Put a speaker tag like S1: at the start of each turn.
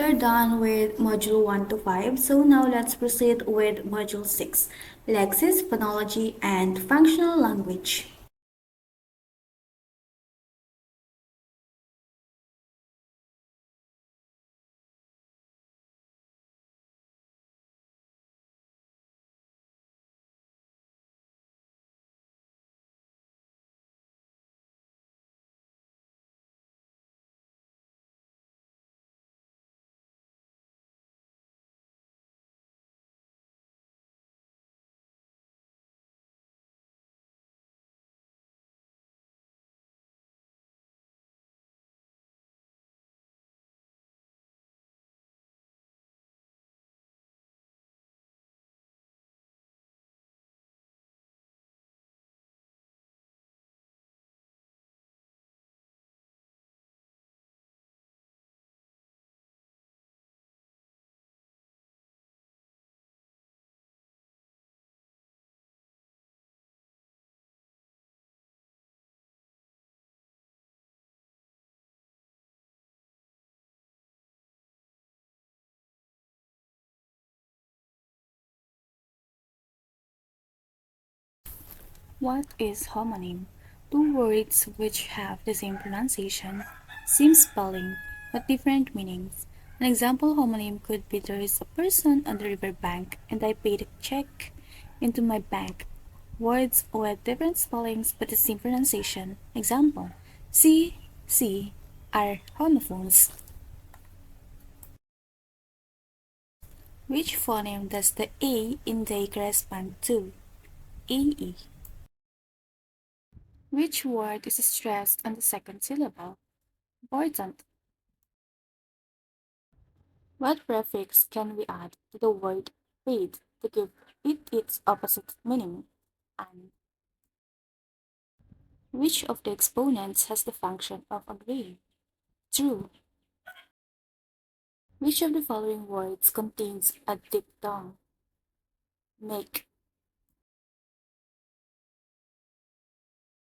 S1: we're done with Module 1 to 5, so now let's proceed with Module 6, Lexis, Phonology, and Functional Language.
S2: What is homonym? Two words which have the same pronunciation, same spelling, but different meanings. An example homonym could be there is a person on the river bank and I paid a check into my bank. Words with different spellings but the same pronunciation. Example, C, C are homophones. Which phoneme does the A in they correspond to? AE. Which word is stressed on the second syllable? Important. What prefix can we add to the word paid to give it its opposite meaning? And which of the exponents has the function of agreeing? True. Which of the following words contains a diphthong? Make.